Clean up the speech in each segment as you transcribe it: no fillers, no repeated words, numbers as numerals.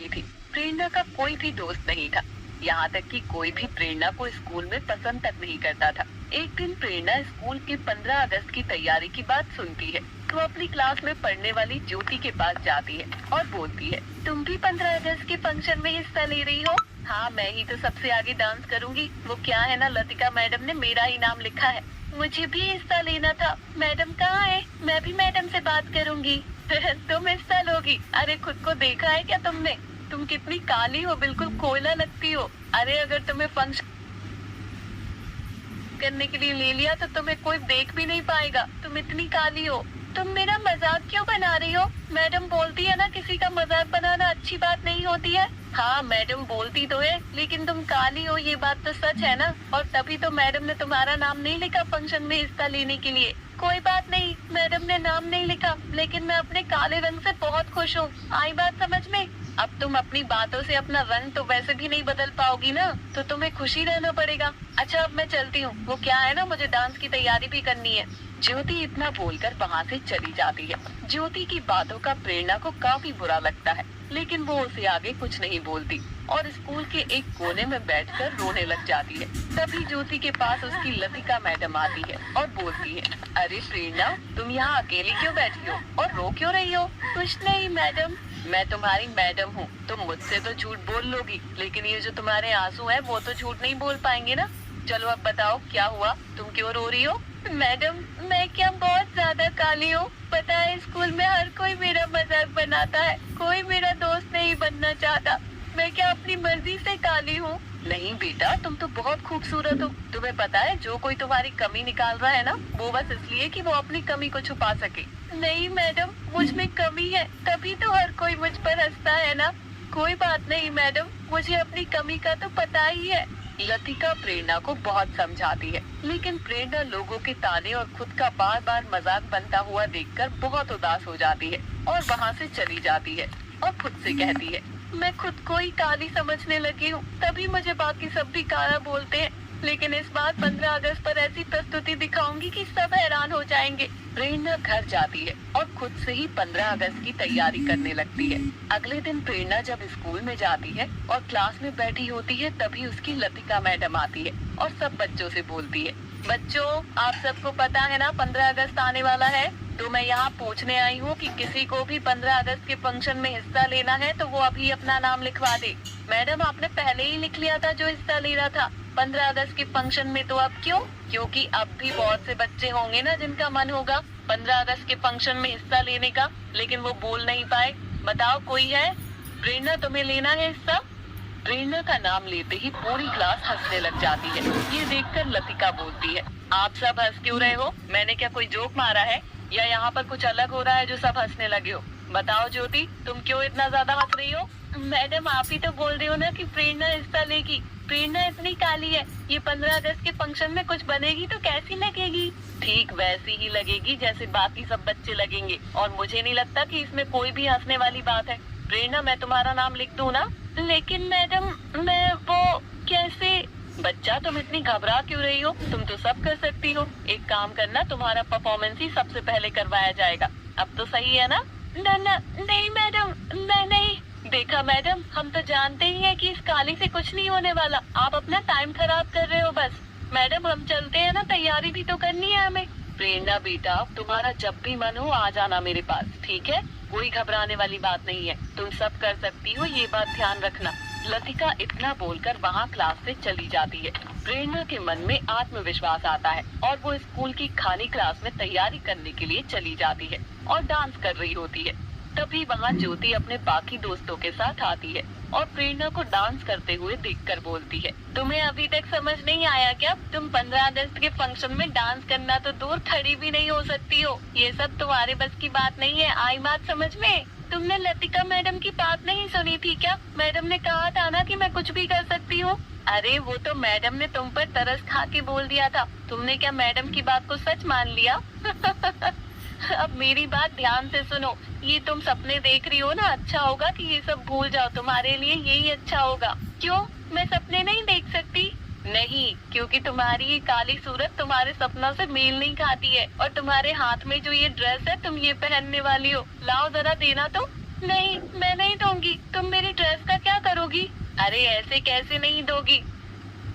लड़की थी। प्रेरणा का कोई भी दोस्त नहीं था, यहाँ तक कि कोई भी प्रेरणा को स्कूल में पसंद तक नहीं करता था। एक दिन प्रेरणा स्कूल के 15 अगस्त की तैयारी की बात सुनती है तो अपनी क्लास में पढ़ने वाली ज्योति के पास जाती है और बोलती है, तुम भी 15 अगस्त के फंक्शन में हिस्सा ले रही हो? हाँ, मैं ही तो सबसे आगे डांस करूंगी। वो क्या है ना, लतिका मैडम ने मेरा ही नाम लिखा है। मुझे भी हिस्सा लेना था। मैडम कहाँ है? मैं भी मैडम से बात करूंगी। तुम हिस्सा लोगी? अरे खुद को देखा है क्या तुमने? तुम कितनी काली हो, बिल्कुल कोयला लगती हो। अरे अगर तुम्हें फंक्शन करने के लिए ले लिया तो तुम्हें कोई देख भी नहीं पाएगा, तुम इतनी काली हो। तुम मेरा मजाक क्यों बना रही हो? मैडम बोलती है ना, किसी का मजाक बनाना अच्छी बात नहीं होती है। हाँ, मैडम बोलती तो है, लेकिन तुम काली हो ये बात तो सच है ना। और तभी तो मैडम ने तुम्हारा नाम नहीं लिखा फंक्शन में हिस्सा लेने के लिए। कोई बात नहीं, मैडम ने नाम नहीं लिखा, लेकिन मैं अपने काले रंग से बहुत खुश हूँ। आई बात समझ में? अब तुम अपनी बातों से अपना रंग तो वैसे भी नहीं बदल पाओगी ना, तो तुम्हें खुशी रहना पड़ेगा। अच्छा, अब मैं चलती हूँ। वो क्या है ना, मुझे डांस की तैयारी भी करनी है। ज्योति इतना बोलकर वहाँ से चली जाती है। ज्योति की बातों का प्रेरणा को काफी बुरा लगता है, लेकिन वो उसे आगे कुछ नहीं बोलती और स्कूल के एक कोने में बैठकर रोने लग जाती है। तभी ज्योति के पास उसकी लतिका मैडम आती है और बोलती है, अरे प्रेरणा, तुम यहाँ अकेली क्यों बैठी हो और रो क्यों रही हो? कुछ नहीं मैडम, मैं तुम्हारी मैडम हूँ। तुम मुझसे तो झूठ बोल लोगी, लेकिन ये जो तुम्हारे आंसू हैं वो तो झूठ नहीं बोल पाएंगे ना। चलो अब बताओ क्या हुआ, तुम क्यों रो रही हो? मैडम, मैं क्या बहुत ज्यादा काली हूँ? पता है स्कूल में हर कोई मेरा मजाक बनाता है, कोई मेरा दोस्त नहीं बनना चाहता। मैं क्या अपनी मर्जी से काली हूँ? नहीं बेटा, तुम तो बहुत खूबसूरत हो। तुम्हें पता है जो कोई तुम्हारी कमी निकाल रहा है ना, वो बस इसलिए कि वो अपनी कमी को छुपा सके। नहीं मैडम, मुझ में कमी है, तभी तो हर कोई मुझ पर हंसता है ना। कोई बात नहीं मैडम, मुझे अपनी कमी का तो पता ही है। लतिका प्रेरणा को बहुत समझाती है, लेकिन प्रेरणा लोगों के ताने और खुद का बार बार मजाक बनता हुआ देखकर बहुत उदास हो जाती है और वहाँ से चली जाती है और खुद से कहती है, मैं खुद को ही काली समझने लगी हूँ, तभी मुझे बाकी सब भी काला बोलते हैं। लेकिन इस बार 15 अगस्त पर ऐसी प्रस्तुति दिखाऊंगी कि सब हैरान हो जाएंगे। प्रेरणा घर जाती है और खुद से ही 15 अगस्त की तैयारी करने लगती है। अगले दिन प्रेरणा जब स्कूल में जाती है और क्लास में बैठी होती है, तभी उसकी लतिका मैडम आती है और सब बच्चों से बोलती है, बच्चों, आप सबको पता है ना 15 अगस्त आने वाला है, तो मैं यहाँ पूछने आई हूँ कि किसी को भी 15 अगस्त के फंक्शन में हिस्सा लेना है तो वो अभी अपना नाम लिखवा दे। मैडम, आपने पहले ही लिख लिया था जो हिस्सा ले रहा था 15 अगस्त के फंक्शन में, तो अब क्यों? क्योंकि अब भी बहुत से बच्चे होंगे ना जिनका मन होगा 15 अगस्त के फंक्शन में हिस्सा लेने का, लेकिन वो बोल नहीं पाए। बताओ कोई है? प्रेरणा, तुम्हें लेना है हिस्सा? प्रेरणा का नाम लेते ही पूरी क्लास हंसने लग जाती है। ये देखकर लतिका बोलती है, आप सब हंस क्यों रहे हो? मैंने क्या कोई जोक मारा है या यहाँ पर कुछ अलग हो रहा है जो सब हंसने लगे हो? बताओ ज्योति, तुम क्यों इतना ज्यादा हंस रही हो? मैडम, आप ही तो बोल रहे हो ना कि प्रेरणा हिस्सा लेगी। प्रेरणा इतनी काली है, ये 15 अगस्त के फंक्शन में कुछ बनेगी तो कैसी लगेगी? ठीक वैसी ही लगेगी जैसे बाकी सब बच्चे लगेंगे, और मुझे नहीं लगता कि इसमें कोई भी हंसने वाली बात है। प्रेरणा, मैं तुम्हारा नाम लिख दूं ना? लेकिन मैडम, मैं वो कैसे? बच्चा, तुम इतनी घबरा क्यों रही हो? तुम तो सब कर सकती हो। एक काम करना, तुम्हारा परफॉर्मेंस ही सबसे पहले करवाया जाएगा। अब तो सही है ना? नहीं मैडम, मैं नहीं। देखा मैडम, हम तो जानते ही हैं कि इस काली से कुछ नहीं होने वाला, आप अपना टाइम खराब कर रहे हो बस। मैडम, हम चलते हैं ना, तैयारी भी तो करनी है हमें। प्रेरणा बेटा, तुम्हारा जब भी मन हो आ जाना मेरे पास, ठीक है? कोई घबराने वाली बात नहीं है, तुम सब कर सकती हो, ये बात ध्यान रखना। लतिका इतना बोलकर वहाँ क्लास से चली जाती है। प्रेरणा के मन में आत्मविश्वास आता है और वो स्कूल की खाली क्लास में तैयारी करने के लिए चली जाती है और डांस कर रही होती है। तभी वहाँ ज्योति अपने बाकी दोस्तों के साथ आती है और प्रेरणा को डांस करते हुए देखकर बोलती है, तुम्हें अभी तक समझ नहीं आया क्या? तुम 15 अगस्त के फंक्शन में डांस करना तो दूर, खड़ी भी नहीं हो सकती हो। ये सब तुम्हारे बस की बात नहीं है, आई बात समझ में? तुमने लतिका मैडम की बात नहीं सुनी थी क्या? मैडम ने कहा था ना कि मैं कुछ भी कर सकती हूँ। अरे वो तो मैडम ने तुम पर तरस खा के बोल दिया था, तुमने क्या मैडम की बात को सच मान लिया? अब मेरी बात ध्यान से सुनो, ये तुम सपने देख रही हो ना, अच्छा होगा कि ये सब भूल जाओ, तुम्हारे लिए यही अच्छा होगा। क्यों, मैं सपने नहीं देख सकती? नहीं, क्योंकि तुम्हारी ये काली सूरत तुम्हारे सपनों से मेल नहीं खाती है, और तुम्हारे हाथ में जो ये ड्रेस है तुम ये पहनने वाली हो, लाओ जरा देना तो। नहीं, मैं नहीं दूंगी, तुम मेरी ड्रेस इसे कैसे नहीं दोगी?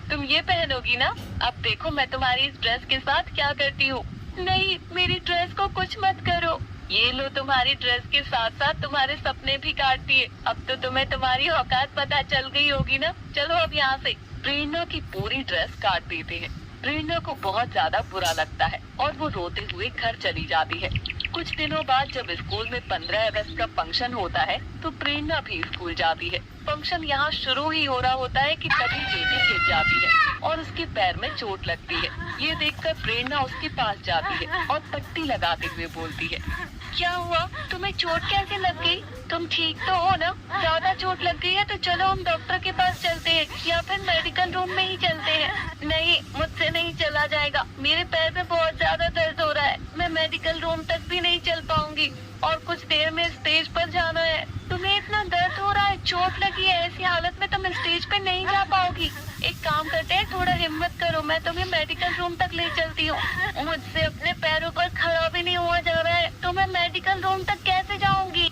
तुम ये पहनोगी ना? अब देखो मैं तुम्हारी इस ड्रेस के साथ क्या करती हूँ। नहीं, मेरी ड्रेस को कुछ मत करो। ये लो, तुम्हारी ड्रेस के साथ साथ तुम्हारे सपने भी काट दिए। अब तो तुम्हें तुम्हारी औकात पता चल गई होगी ना। चलो अब यहाँ से। प्रेरणा की पूरी ड्रेस काट देते हैं। प्रेरणा को बहुत ज्यादा बुरा लगता है और वो रोते हुए घर चली जाती है। कुछ दिनों बाद जब स्कूल में 15 अगस्त का फंक्शन होता है तो प्रेरणा भी स्कूल जाती है। फंक्शन यहाँ शुरू ही हो रहा होता है कि तभी ज्योति गिर जाती है और उसके पैर में चोट लगती है। ये देखकर प्रेरणा उसके पास जाती है और पट्टी लगाते हुए बोलती है, क्या हुआ? तुम्हें चोट कैसे लग गई? तुम ठीक तो हो ना? ज्यादा चोट लग गई है तो चलो हम डॉक्टर के पास चलते हैं या फिर मेडिकल रूम में ही चलते हैं। नहीं, मुझसे नहीं चला जाएगा। मेरे पैर में बहुत ज्यादा दर्द हो रहा है। मैं मेडिकल रूम तक भी नहीं चल पाऊंगी और कुछ देर में स्टेज पर जाना है। तुम्हें इतना दर्द हो रहा है, चोट लगी है, ऐसी हालत में तुम स्टेज पे नहीं जा पाओगी। एक काम करते हैं, थोड़ा हिम्मत करो, मैं तुम्हें मेडिकल रूम तक ले चलती हूँ। मुझसे अपने पैरों पर खड़ा भी नहीं हुआ जा रहा है तो मैं मेडिकल रूम तक कैसे जाऊंगी?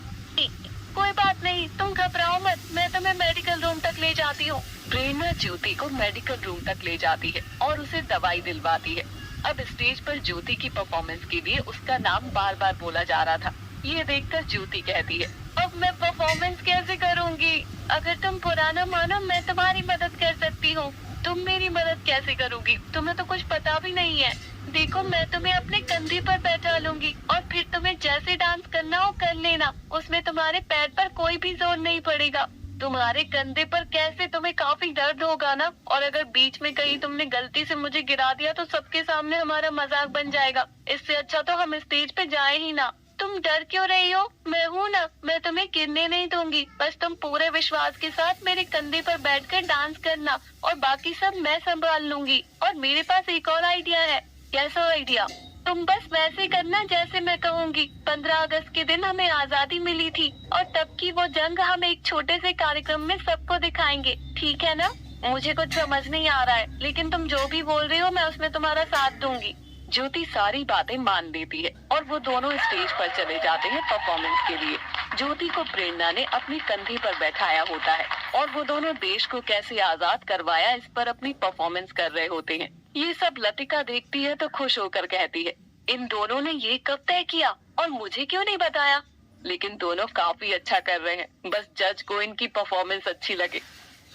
कोई बात नहीं, तुम घबराओ मत, मैं तुम्हें मेडिकल रूम तक ले जाती हूँ। प्रेरणा ज्योति को मेडिकल रूम तक ले जाती है और उसे दवाई दिलवाती है। अब स्टेज पर ज्योति की परफॉर्मेंस के लिए उसका नाम बार बार बोला जा रहा था। ये देखकर ज्योति कहती है, अब मैं परफॉर्मेंस कैसे करूँगी? अगर तुम पुराना मानो मैं तुम्हारी मदद कर सकती हूँ। तुम मेरी मदद कैसे करोगी? तुम्हें तो कुछ पता भी नहीं है। देखो, मैं तुम्हें अपने कंधे पर बैठा लूंगी और फिर तुम्हें जैसे डांस करना हो कर लेना। उसमें तुम्हारे पैर पर कोई भी जोर नहीं पड़ेगा। तुम्हारे कंधे पर कैसे तुम्हें काफी दर्द होगा ना। और अगर बीच में कहीं तुमने गलती से मुझे गिरा दिया तो सबके सामने हमारा मजाक बन जाएगा। इससे अच्छा तो हम स्टेज पे जाए ही ना। तुम डर क्यों रही हो? मैं हूँ ना, मैं तुम्हें गिरने नहीं दूंगी। बस तुम पूरे विश्वास के साथ मेरे कंधे पर बैठकर डांस करना और बाकी सब मैं संभाल लूंगी। और मेरे पास एक और आइडिया है। कैसा आइडिया? तुम बस वैसे करना जैसे मैं कहूँगी। 15 अगस्त के दिन हमें आजादी मिली थी और तब की वो जंग हम एक छोटे से कार्यक्रम में सबको दिखाएंगे। ठीक है ना? मुझे कुछ समझ नहीं आ रहा है, लेकिन तुम जो भी बोल रही हो मैं उसमें तुम्हारा साथ दूंगी। ज्योति सारी बातें मान लेती है और वो दोनों स्टेज पर चले जाते हैं परफॉर्मेंस के लिए। ज्योति को प्रेरणा ने अपनी कंधे पर बैठाया होता है और वो दोनों देश को कैसे आजाद करवाया इस पर अपनी परफॉर्मेंस कर रहे होते हैं। ये सब लतिका देखती है तो खुश होकर कहती है, इन दोनों ने ये कब तय किया और मुझे क्यों नहीं बताया? लेकिन दोनों काफी अच्छा कर रहे हैं, बस जज को इनकी परफॉर्मेंस अच्छी लगे।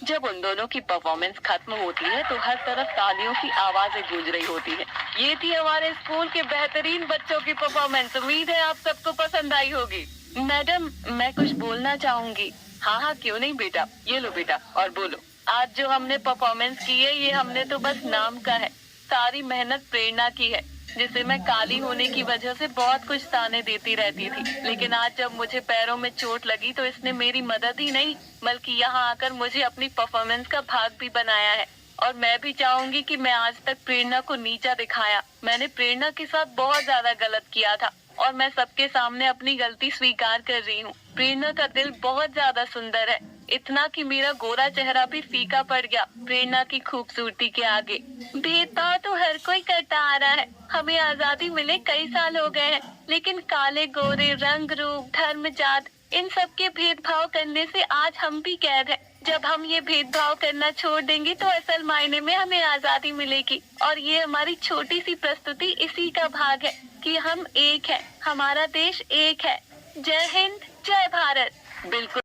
जब उन दोनों की परफॉर्मेंस खत्म होती है तो हर तरफ तालियों की आवाजें गूंज रही होती है। ये थी हमारे स्कूल के बेहतरीन बच्चों की परफॉर्मेंस। उम्मीद है आप सबको पसंद आई होगी। मैडम, मैं कुछ बोलना चाहूंगी। हाँ हाँ, क्यों नहीं बेटा, ये लो बेटा और बोलो। आज जो हमने परफॉर्मेंस की है ये हमने तो बस नाम का है। सारी मेहनत प्रेरणा की है, जिसे मैं काली होने की वजह से बहुत कुछ ताने देती रहती थी। लेकिन आज जब मुझे पैरों में चोट लगी तो इसने मेरी मदद ही नहीं बल्कि यहाँ आकर मुझे अपनी परफॉर्मेंस का भाग भी बनाया है। और मैं भी चाहूंगी कि मैं आज तक प्रेरणा को नीचा दिखाया। मैंने प्रेरणा के साथ बहुत ज्यादा गलत किया था और मैं सबके सामने अपनी गलती स्वीकार कर रही हूँ। प्रेरणा का दिल बहुत ज्यादा सुंदर है, इतना कि मेरा गोरा चेहरा भी फीका पड़ गया प्रेरणा की खूबसूरती के आगे। भेदभाव तो हर कोई करता आ रहा है। हमें आजादी मिले कई साल हो गए हैं, लेकिन काले गोरे, रंग रूप, धर्म, जात, इन सब के भेदभाव करने से आज हम भी कैद हैं। जब हम ये भेदभाव करना छोड़ देंगे तो असल मायने में हमें आजादी मिलेगी। और ये हमारी छोटी सी प्रस्तुति इसी का भाग है कि हम एक हैं, हमारा देश एक है। जय हिंद, जय भारत। बिल्कुल।